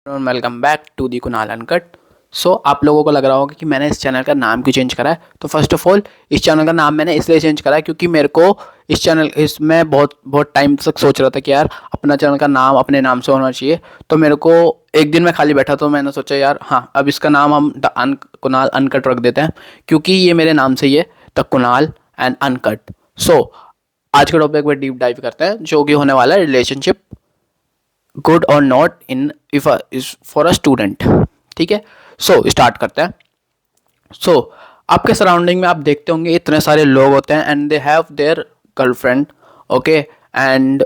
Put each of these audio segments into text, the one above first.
Welcome back to the Kunal uncut. So आप लोगों को लग रहा होगा कि मैंने इस चैनल का नाम क्यों चेंज करा है। तो फर्स्ट ऑफ ऑल इस चैनल का नाम मैंने इसलिए चेंज करा है क्योंकि मेरे को इसमें बहुत बहुत टाइम तक सोच रहा था कि यार अपना चैनल का नाम अपने नाम से होना चाहिए। तो मेरे को एक दिन मैं खाली बैठा तो मैंने सोचा यार हाँ अब इसका नाम हम कुणाल अनकट रख देते हैं क्योंकि ये मेरे नाम से ही है, द कुणाल एंड अनकट। सो आज के टॉपिक पे डीप डाइव करते हैं जो कि होने वाला है रिलेशनशिप गुड और not in if is for a student. ठीक है, सो स्टार्ट करते हैं। सो आपके सराउंडिंग में आप देखते होंगे इतने सारे लोग होते हैं and they have their girlfriend. Okay, and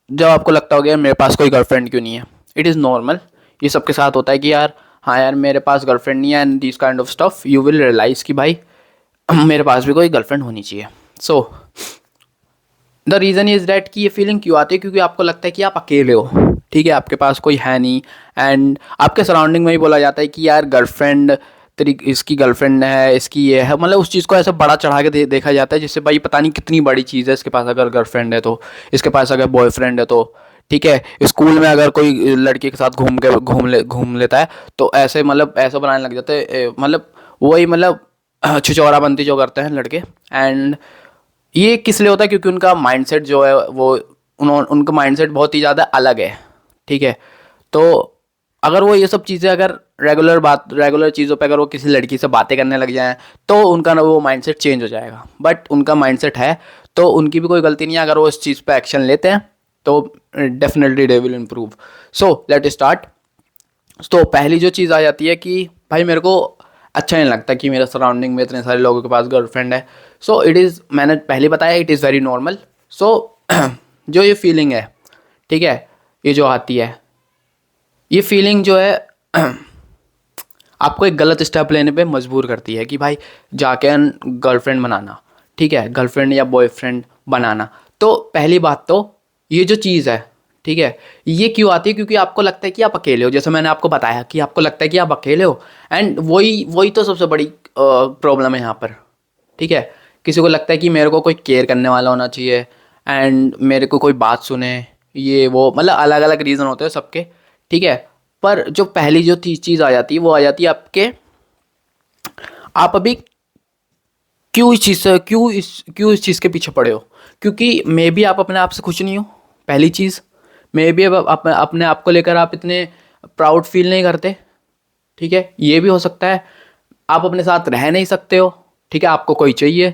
जब आपको लगता होगा मेरे पास कोई गर्लफ्रेंड क्यों नहीं है, इट इज़ नॉर्मल। ये सबके साथ होता है कि यार हाँ यार मेरे पास गर्लफ्रेंड नहीं है and this kind of stuff you will realize कि भाई मेरे पास भी कोई गर्लफ्रेंड होनी चाहिए। So the reason is that कि ये फीलिंग क्यों आती है, क्योंकि आपको लगता है कि आप अकेले हो। ठीक है, आपके पास कोई है नहीं एंड आपके सराउंडिंग में ही बोला जाता है कि यार गर्लफ्रेंड तेरी, इसकी गर्लफ्रेंड है, इसकी ये है, मतलब उस चीज़ को ऐसे बड़ा चढ़ा के देखा जाता है जिससे भाई पता नहीं कितनी बड़ी चीज़ है इसके पास अगर गर्लफ्रेंड है तो, इसके पास अगर बॉयफ्रेंड है तो। ठीक है, स्कूल में अगर कोई लड़की के साथ घूम लेता है तो ऐसे मतलब ऐसा बनाने लग जाते हैं, मतलब वही मतलब छिछोराबंदी जो करते हैं लड़के। एंड ये किस लिए होता है, क्योंकि उनका माइंडसेट जो है वो उनका माइंडसेट बहुत ही ज़्यादा अलग है। ठीक है, तो अगर वो ये सब चीज़ें अगर रेगुलर चीज़ों पे अगर वो किसी लड़की से बातें करने लग जाएं तो उनका ना वो माइंडसेट चेंज हो जाएगा। बट उनका माइंडसेट है तो उनकी भी कोई गलती नहीं है, अगर वो इस चीज़ पे एक्शन लेते हैं तो definitely they will improve. So let start. तो पहली जो चीज़ आ जाती है कि भाई मेरे को अच्छा नहीं लगता कि मेरे सराउंडिंग में इतने सारे लोगों के पास गर्लफ्रेंड है। सो इट इज़, मैंने पहले बताया, इट इज़ वेरी नॉर्मल। सो जो ये फीलिंग है, ठीक है, ये जो आती है, ये फीलिंग जो है आपको एक गलत स्टेप लेने पे मजबूर करती है कि भाई जाके गर्लफ्रेंड बनाना। ठीक है, गर्लफ्रेंड या बॉयफ्रेंड बनाना। तो पहली बात तो ये जो चीज़ है, ठीक है, ये क्यों आती है, क्योंकि आपको लगता है कि आप अकेले हो। जैसे मैंने आपको बताया कि आपको लगता है कि आप अकेले हो एंड वही वही तो सबसे बड़ी प्रॉब्लम है यहाँ पर। ठीक है, किसी को लगता है कि मेरे को कोई केयर करने वाला होना चाहिए एंड मेरे को कोई बात सुने, ये वो, मतलब अलग अलग रीज़न होते हैं सबके। ठीक है, पर जो पहली जो चीज़ आ जाती है वो आ जाती है आपके, आप अभी क्यों इस चीज़ के पीछे पड़े हो। क्योंकि मे बी आप अपने आप से खुश नहीं हो, पहली चीज़। मे बी अब अपने आप को लेकर आप इतने प्राउड फील नहीं करते। ठीक है, ये भी हो सकता है। आप अपने साथ रह नहीं सकते हो। ठीक है, आपको कोई चाहिए।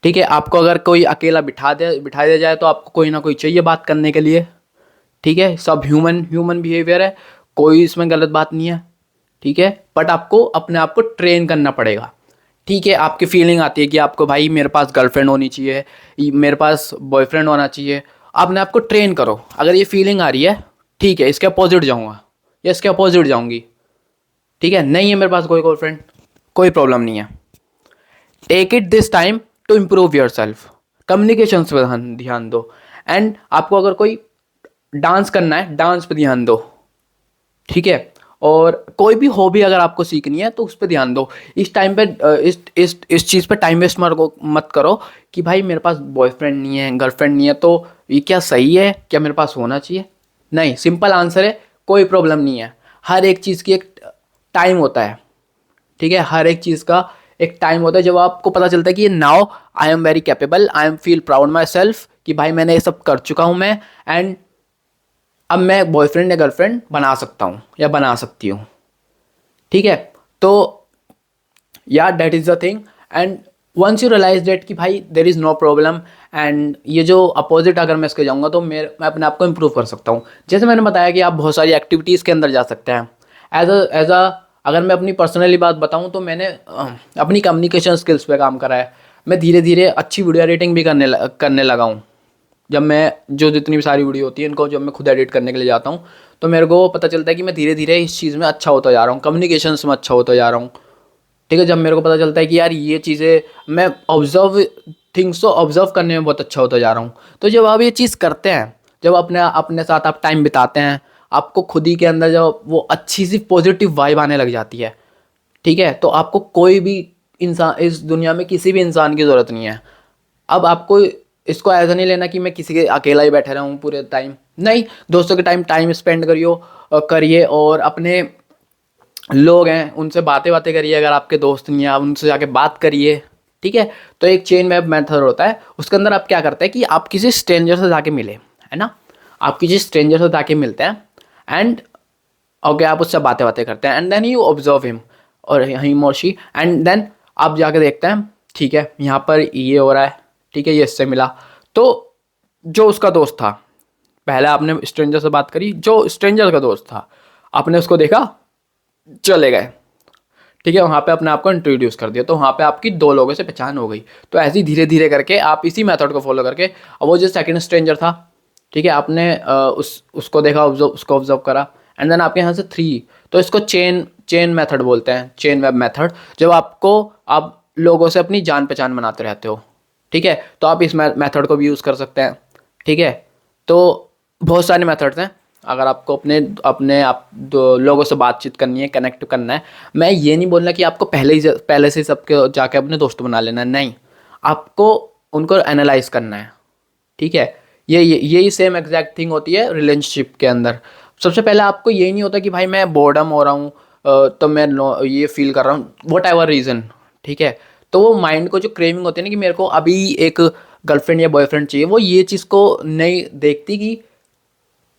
ठीक है, आपको अगर कोई अकेला बिठा दिया जाए तो आपको कोई ना कोई चाहिए बात करने के लिए। ठीक है, सब ह्यूमन बिहेवियर है, कोई इसमें गलत बात नहीं है। ठीक है, बट आपको अपने आप को ट्रेन करना पड़ेगा। ठीक है, आपकी फीलिंग आती है कि आपको भाई मेरे पास गर्लफ्रेंड होनी चाहिए, मेरे पास बॉयफ्रेंड होना चाहिए। अपने आप को ट्रेन करो। अगर ये फीलिंग आ रही है, ठीक है, इसके अपोजिट जाऊँगा या इसके अपोजिट जाऊँगी। ठीक है, नहीं है मेरे पास कोई गर्लफ्रेंड, कोई प्रॉब्लम नहीं है। Take it this time to improve yourself. Communication पे ध्यान दो। एंड आपको अगर कोई डांस करना है, डांस पे ध्यान दो। ठीक है, और कोई भी हॉबी अगर आपको सीखनी है तो उस पर ध्यान दो। इस टाइम पे इस चीज़ पे टाइम वेस्ट मत करो कि भाई मेरे पास बॉयफ्रेंड नहीं है, गर्लफ्रेंड नहीं है तो ये क्या सही है, क्या मेरे पास होना चाहिए। नहीं, सिंपल आंसर है कोई प्रॉब्लम नहीं है। हर एक चीज़ की एक टाइम होता है। ठीक है, हर एक चीज़ का एक टाइम होता है जब आपको पता चलता है कि now I am very capable, I am feel proud my self कि भाई मैंने ये सब कर चुका हूँ मैं, एंड अब मैं बॉयफ्रेंड या गर्लफ्रेंड बना सकता हूँ या बना सकती हूँ। ठीक है, तो या that is the thing. And once you realize that कि भाई there is no problem, and ये जो अपोजिट अगर मैं इसके जाऊँगा तो मैं अपने आप को इम्प्रूव कर सकता हूँ। जैसे मैंने बताया कि आप बहुत सारी एक्टिविटीज़ के अंदर जा सकते हैं। एज अ अगर मैं अपनी पर्सनली बात बताऊँ तो मैंने अपनी कम्युनिकेशन स्किल्स पे काम करा है। मैं धीरे धीरे अच्छी वीडियो एडिटिंग भी करने लगा हूँ। जब मैं जो जितनी भी सारी वीडियो होती है इनको जब मैं खुद एडिट करने के लिए जाता हूँ तो मेरे को पता चलता है कि मैं धीरे धीरे इस चीज़ में अच्छा होता जा रहा हूँ, कम्युनिकेशंस में अच्छा होता जा रहा हूँ। ठीक है, जब मेरे को पता चलता है कि यार ये चीज़ें मैं थिंग्स को ऑब्जर्व करने में बहुत अच्छा होता जा रहा हूँ। तो जब आप ये चीज़ करते हैं, जब अपने अपने साथ आप टाइम बिताते हैं, आपको खुद ही के अंदर जब वो अच्छी सी पॉजिटिव वाइब आने लग जाती है। ठीक है, तो आपको कोई भी इंसान इस दुनिया में किसी भी इंसान की ज़रूरत नहीं है। अब आपको इसको ऐसा नहीं लेना कि मैं किसी के अकेला ही बैठे रहूँ पूरे टाइम, नहीं, दोस्तों के टाइम स्पेंड करिए और अपने लोग हैं उनसे बातें बातें करिए, अगर आपके दोस्त नहीं है आप उनसे जाके बात करिए, ठीक है। तो एक चेन वेब मेथड होता है, उसके अंदर आप क्या करते हैं कि आप किसी स्ट्रेंजर से जाके मिले, है ना, आप किसी स्ट्रेंजर से जाके मिलते हैं एंड ओके आप उससे बातें बातें करते हैं and then you observe him और हिम और शी एंड देन आप जाके देखते हैं, ठीक है, यहाँ पर ये हो रहा है, ठीक है, ये इससे मिला, तो जो उसका दोस्त था, पहले आपने स्ट्रेंजर से बात करी, जो स्ट्रेंजर का दोस्त था आपने उसको देखा, चले गए, ठीक है, वहाँ पे अपने आप को इंट्रोड्यूस कर दिया, तो वहाँ पे आपकी दो लोगों से पहचान हो गई। तो ऐसे ही धीरे धीरे करके आप इसी मेथड को फॉलो करके, अब वो जो सेकंड स्ट्रेंजर था, ठीक है, आपने उसको देखा, उसको ऑब्जर्व करा एंड देन आपके यहाँ से 3, तो इसको चेन मेथड बोलते हैं, चेन वेब मेथड, जब आप लोगों से अपनी जान पहचान बनाते रहते हो, ठीक है, तो आप इस मेथड को भी यूज़ कर सकते हैं, ठीक है। तो बहुत सारे मेथड्स हैं, अगर आपको अपने अपने आप लोगों से बातचीत करनी है, कनेक्ट करना है, मैं ये नहीं बोलना कि आपको पहले से सबके जाके अपने दोस्त बना लेना है, नहीं, आपको उनको एनालाइज करना है, ठीक है। यही सेम एग्जैक्ट थिंग होती है रिलेशनशिप के अंदर। सबसे पहले आपको यही नहीं होता कि भाई मैं बोर्डम हो रहा हूँ, तो मैं ये फील कर रहा हूँ वट एवर रीज़न, ठीक है। तो वो माइंड को जो क्रेविंग होती है ना कि मेरे को अभी एक गर्लफ्रेंड या बॉयफ्रेंड चाहिए, वो ये चीज़ को नहीं देखती कि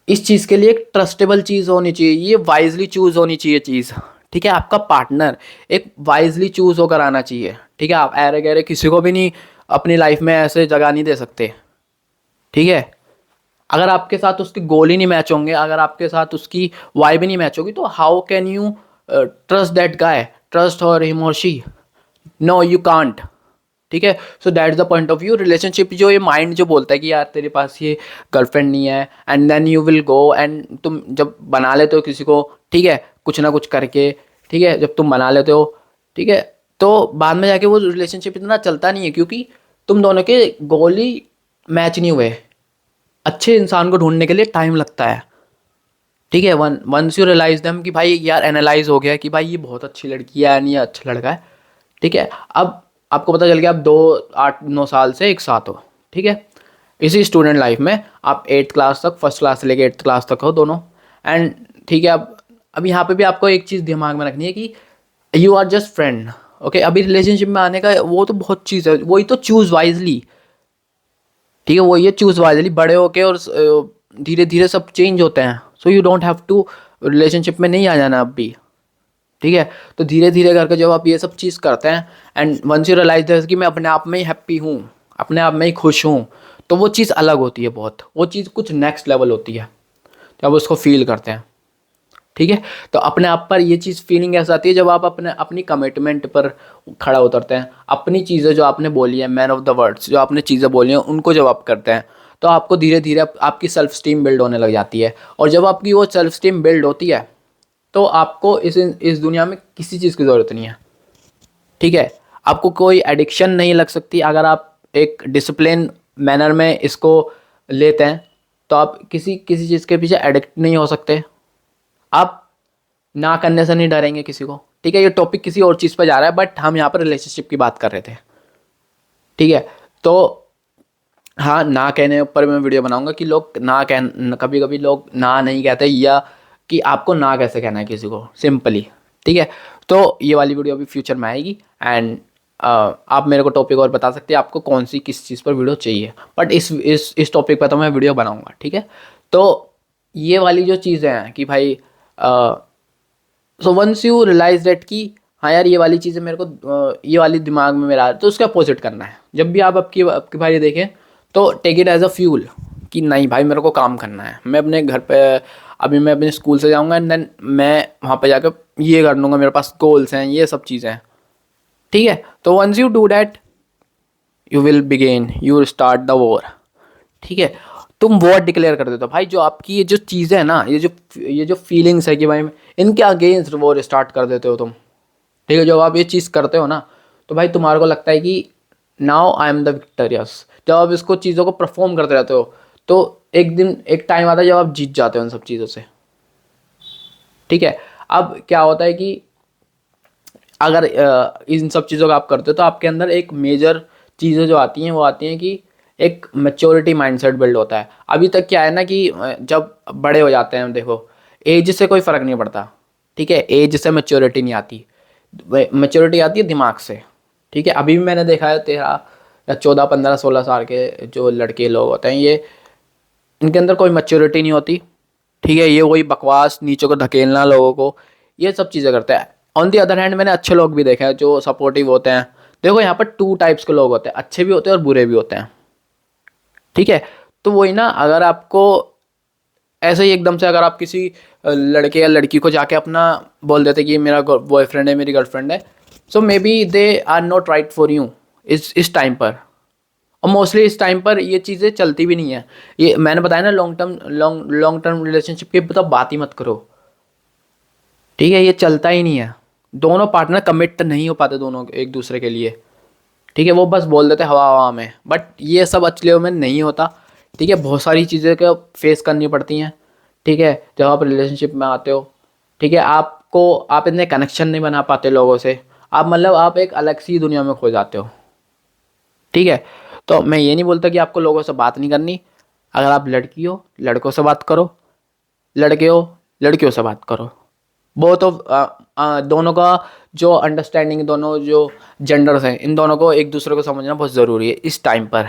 इस चीज़ के लिए एक ट्रस्टेबल चीज़ होनी चाहिए, ये वाइजली चूज़ होनी चाहिए चीज़, ठीक है। आपका पार्टनर एक वाइजली चूज़ होकर आना चाहिए, ठीक है। आप ऐरे गहरे किसी को भी नहीं अपनी लाइफ में ऐसे जगह नहीं दे सकते, ठीक है। अगर आपके साथ उसके गोल ही नहीं मैच होंगे, अगर आपके साथ उसकी वाइब ही नहीं मैच होगी, तो how can you trust that guy, trust और हिम और शी, नो यू कांट, ठीक है। So that is the point of view. Relationship जो ये माइंड जो बोलता है कि यार तेरे पास ये गर्लफ्रेंड नहीं है and then you will go and तुम जब बना लेते हो किसी को, ठीक है, कुछ ना कुछ करके, ठीक है, जब तुम बना लेते हो, ठीक है, तो बाद में जाके वो रिलेशनशिप इतना चलता नहीं है, क्योंकि तुम दोनों के गोल ही मैच नहीं हुए। अच्छे इंसान को ढूंढने के लिए टाइम लगता है, ठीक है। वंस यू रियलाइज देम कि भाई यार एनालाइज हो गया कि भाई ये बहुत अच्छी लड़की है नहीं, अच्छा लड़का है, ठीक है। अब आपको पता चल गया, आप 2 8 9 साल से एक साथ हो, ठीक है। इसी स्टूडेंट लाइफ में आप 8th क्लास तक, फर्स्ट क्लास से लेकर 8th क्लास तक हो दोनों, एंड ठीक है। अब यहाँ पे भी आपको एक चीज़ दिमाग में रखनी है कि you are just friend, okay. अभी रिलेशनशिप में आने का वो तो बहुत चीज़ है, वही तो चूज़ वाइजली, ठीक है, वो ये चूज़ वाइजली, बड़े होके और धीरे धीरे सब चेंज होते हैं, so you don't have to relationship में नहीं आ जाना अब भी, ठीक है। तो धीरे धीरे करके जब आप ये सब चीज़ करते हैं and once you realize this कि मैं अपने आप में ही हैप्पी हूँ, अपने आप में ही खुश हूँ, तो वो चीज़ अलग होती है बहुत, वो चीज़ कुछ नेक्स्ट लेवल होती है जब उसको फील करते हैं, ठीक है। तो अपने आप पर ये चीज़ फीलिंग ऐसा आती है जब आप अपनी कमिटमेंट पर खड़ा उतरते हैं, अपनी चीज़ें जो आपने बोली है, मैन ऑफ द वर्ड्स जो आपने चीज़ें बोली हैं उनको जब आप करते हैं, तो आपको धीरे धीरे आपकी सेल्फ स्टीम बिल्ड होने लग जाती है, और जब आपकी वो सेल्फ स्टीम बिल्ड होती है तो आपको इस दुनिया में किसी चीज़ की ज़रूरत नहीं है, ठीक है। आपको कोई एडिक्शन नहीं लग सकती, अगर आप एक डिसिप्लिन मैनर में इसको लेते हैं तो आप किसी किसी चीज़ के पीछे एडिक्ट नहीं हो सकते, आप ना करने से नहीं डरेंगे किसी को, ठीक है। ये टॉपिक किसी और चीज़ पर जा रहा है, बट हम यहाँ पर रिलेशनशिप की बात कर रहे थे, ठीक है। तो हाँ, ना कहने ऊपर मैं वीडियो बनाऊंगा कि लोग ना कह, कभी कभी लोग ना नहीं कहते, या कि आपको ना कैसे कहना है किसी को सिंपली, ठीक है। तो ये वाली वीडियो अभी फ्यूचर में आएगी एंड आप मेरे को टॉपिक और बता सकते हैं आपको कौन सी किस चीज़ पर वीडियो चाहिए, बट इस टॉपिक पर तो मैं वीडियो बनाऊंगा, ठीक है। तो ये वाली जो चीज़ें हैं कि भाई so once you realize that कि हाँ यार ये वाली चीज़ें मेरे को ये वाली दिमाग में मेरा आ रहा है, तो उसके अपोजिट करना है। जब भी आप आपकी भाई देखें तो take it as a fuel कि नहीं भाई मेरे को काम करना है, मैं अपने घर पे अभी मैं अपने स्कूल से जाऊँगा एंड देन मैं वहाँ पे जाकर ये कर लूँगा, मेरे पास गोल्स हैं, ये सब चीज़ें हैं, ठीक है। तो once you do that you will begin you start the war, ठीक है। तुम वॉर डिक्लेयर कर देते हो भाई, जो आपकी ये जो चीज़ें है ना, ये जो फीलिंग्स है कि भाई इनके अगेंस्ट वॉर स्टार्ट कर देते हो तुम, ठीक है। जब आप ये चीज़ करते हो ना तो भाई तुम्हारे को लगता है कि now I am the victorious, जब आप इसको चीज़ों को परफॉर्म करते रहते हो तो एक दिन एक टाइम आता है जब आप जीत जाते हो इन सब चीज़ों से, ठीक है। अब क्या होता है कि अगर इन सब चीज़ों का आप करते हो तो आपके अंदर एक मेजर चीज़ें जो आती हैं वो आती हैं कि एक मैच्योरिटी माइंडसेट बिल्ड होता है। अभी तक क्या है ना कि जब बड़े हो जाते हैं, देखो एज से कोई फ़र्क नहीं पड़ता, ठीक है, एज से मैच्योरिटी नहीं आती, मैच्योरिटी आती है दिमाग से, ठीक है। अभी भी मैंने देखा है 13 या 14, 15, 16 साल के जो लड़के लोग होते हैं, ये इनके अंदर कोई मैच्योरिटी नहीं होती, ठीक है। ये वही बकवास, नीचे को धकेलना लोगों को, ये सब चीज़ें करते हैं। ऑन दी अदर हैंड मैंने अच्छे लोग भी देखे हैं जो सपोर्टिव होते हैं। देखो यहाँ पर टू टाइप्स के लोग होते हैं, अच्छे भी होते हैं और बुरे भी होते हैं, ठीक है। तो वही ना, अगर आपको ऐसे ही एकदम से अगर आप किसी लड़के या लड़की को जाके अपना बोल देते कि ये मेरा बॉयफ्रेंड है, मेरी गर्लफ्रेंड है, so may be they are not right for you this time पर। और मोस्टली इस टाइम पर ये चीज़ें चलती भी नहीं है। ये मैंने बताया ना, लॉन्ग टर्म रिलेशनशिप की तो बात ही मत करो, ठीक है, ये चलता ही नहीं है। दोनों पार्टनर कमिट नहीं हो पाते दोनों एक दूसरे के लिए, ठीक है। वो बस बोल देते हवा हवा में, बट ये सब असलियत में नहीं होता, ठीक है। बहुत सारी चीज़ें को फेस करनी पड़ती हैं, ठीक है, जब आप रिलेशनशिप में आते हो, ठीक है। आप इतने कनेक्शन नहीं बना पाते लोगों से, आप मतलब आप एक अलग सी दुनिया में खो जाते हो, ठीक है। तो मैं ये नहीं बोलता कि आपको लोगों से बात नहीं करनी। अगर आप लड़की हो, लड़कों से बात करो, लड़के हो, लड़कियों से बात करो। बोथ ऑफ दोनों का जो अंडरस्टैंडिंग, दोनों जो जेंडर्स हैं, इन दोनों को एक दूसरे को समझना बहुत ज़रूरी है इस टाइम पर,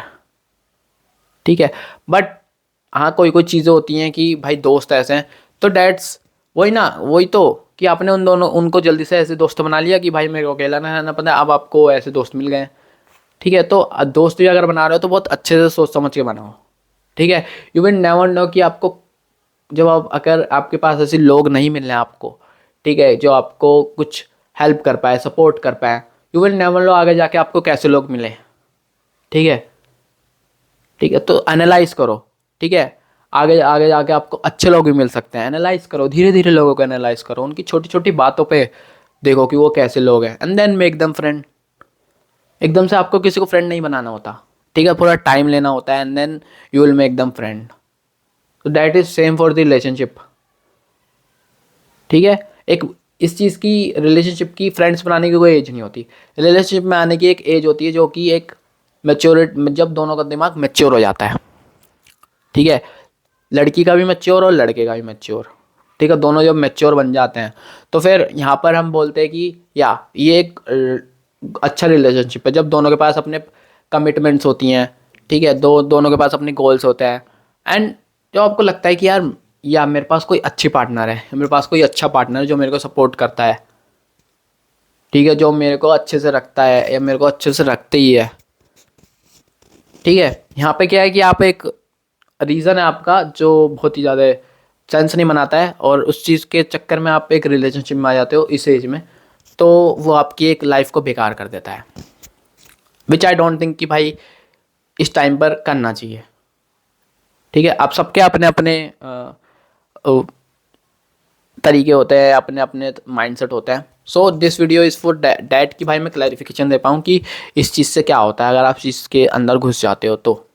ठीक है। बट हाँ, कोई कोई चीज़ें होती हैं कि भाई दोस्त ऐसे हैं, तो डैट्स वही ना, वही तो कि आपने उनको जल्दी से ऐसे दोस्त बना लिया कि भाई मेरे को अकेला ना रहना पड़े, अब आपको ऐसे दोस्त मिल गए, ठीक है। तो दोस्त भी अगर बना रहे हो तो बहुत अच्छे से सोच समझ के बनाओ, ठीक है। यू विल नेवर नो कि आपको जब आप अगर आपके पास ऐसे लोग नहीं मिल रहे हैं आपको, ठीक है, जो आपको कुछ हेल्प कर पाए, सपोर्ट कर पाए, यू विल नेवर नो आगे जाके आपको कैसे लोग मिले, ठीक है, ठीक है। तो एनालाइज करो, ठीक है। आगे आगे जाके आपको अच्छे लोग भी मिल सकते हैं। एनालाइज करो, धीरे धीरे लोगों को एनालाइज करो, उनकी छोटी छोटी बातों पे देखो कि वो कैसे लोग हैं, and then make them friend. एकदम से आपको किसी को फ्रेंड नहीं बनाना होता, ठीक है, पूरा टाइम लेना होता है, and then you will make them friend. तो that is same for the relationship, ठीक है। एक इस चीज़ की, रिलेशनशिप की, फ्रेंड्स बनाने की कोई एज नहीं होती। रिलेशनशिप में आने की एक एज होती है जो कि एक मैच्योरिट, जब दोनों का दिमाग मैच्योर हो जाता है, ठीक है। लड़की का भी मैच्योर और लड़के का भी मैच्योर, ठीक है, दोनों जब मैच्योर बन जाते हैं तो फिर यहाँ पर हम बोलते हैं कि या ये एक अच्छा रिलेशनशिप है, जब दोनों के पास अपने कमिटमेंट्स होती हैं, ठीक है, दोनों के पास अपने गोल्स होते हैं, एंड जब आपको लगता है कि यार या मेरे पास कोई अच्छी पार्टनर है, मेरे पास कोई अच्छा पार्टनर है जो मेरे को सपोर्ट करता है, ठीक है, जो मेरे को अच्छे से रखता है या मेरे को अच्छे से रखते ही है, ठीक है। यहाँ पे क्या है कि आप एक रीज़न है आपका जो बहुत ही ज़्यादा सेंस नहीं बनाता है, और उस चीज़ के चक्कर में आप एक रिलेशनशिप में आ जाते हो इस एज में, तो वो आपकी एक लाइफ को बेकार कर देता है, विच आई डोंट थिंक कि भाई इस टाइम पर करना चाहिए, ठीक है। आप सबके अपने अपने तरीके होते हैं, अपने अपने माइंडसेट होते हैं। So this video is for that कि भाई मैं क्लैरिफिकेशन दे पाऊँ कि इस चीज़ से क्या होता है अगर आप चीज़ के अंदर घुस जाते हो तो।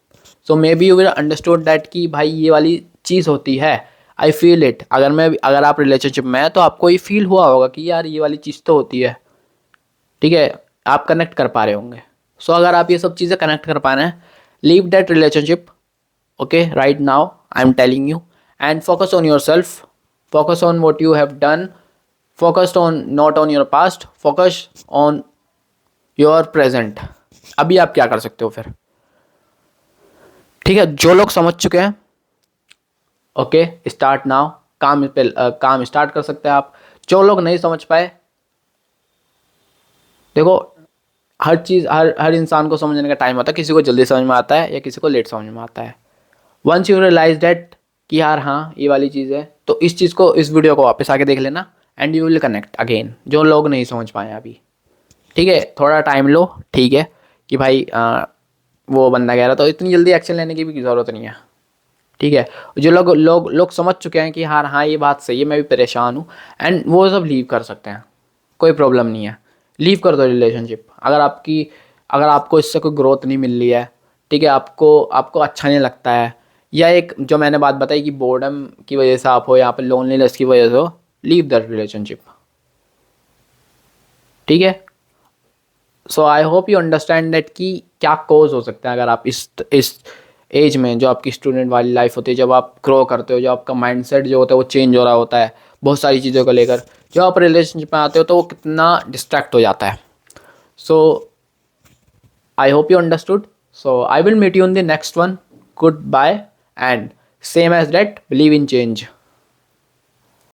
So may be you will understood that कि भाई ये वाली चीज़ होती है, आई फील इट। अगर आप रिलेशनशिप में हैं तो आपको ये फील हुआ होगा कि यार ये वाली चीज़ तो होती है, ठीक है, आप कनेक्ट कर पा रहे होंगे। सो अगर आप ये सब चीज़ें कनेक्ट कर पा रहे हैं, leave that relationship, okay, right now I'm telling you, and focus on yourself, focus on what you have done, focus on not on your past, focus on your present। अभी आप क्या कर सकते हो फिर, ठीक है। जो लोग समझ चुके हैं, ओके, स्टार्ट नाउ, काम पे काम स्टार्ट कर सकते हैं आप। जो लोग नहीं समझ पाए, देखो हर चीज़, हर हर इंसान को समझने का टाइम होता है, किसी को जल्दी समझ में आता है या किसी को लेट समझ में आता है। वंस यू रियलाइज डैट कि यार हाँ ये वाली चीज़ है, तो इस चीज़ को, इस वीडियो को वापस आके देख लेना, and you will connect again, जो लोग नहीं समझ पाए अभी, ठीक है। थोड़ा टाइम लो, ठीक है, कि भाई वो बंदा कह रहा, तो इतनी जल्दी एक्शन लेने की भी ज़रूरत नहीं है, ठीक है। जो लोग समझ चुके हैं कि हाँ हाँ ये बात सही है, मैं भी परेशान हूँ, एंड वो सब लीव कर सकते हैं, कोई प्रॉब्लम नहीं है। लीव कर दो रिलेशनशिप, अगर आपको इससे कोई ग्रोथ नहीं मिल रही है, ठीक है, आपको आपको अच्छा नहीं लगता है, या एक जो मैंने बात बताई कि बोर्डम की वजह से आप हो, यहाँ पे लोनलीनेस की वजह से हो, लीव दैट रिलेशनशिप, ठीक है। So I hope you understand that कि क्या कोज हो सकते हैं अगर आप इस एज में, जो आपकी स्टूडेंट वाली लाइफ होती है, जब आप ग्रो करते हो, जो आपका माइंडसेट जो होता है वो चेंज हो रहा होता है बहुत सारी चीज़ों को लेकर, जब आप रिलेशनशिप में आते हो तो वो कितना डिस्ट्रैक्ट हो जाता है. सो I hope you understood. So I will meet you in the next one. Goodbye, and same as that, believe in change.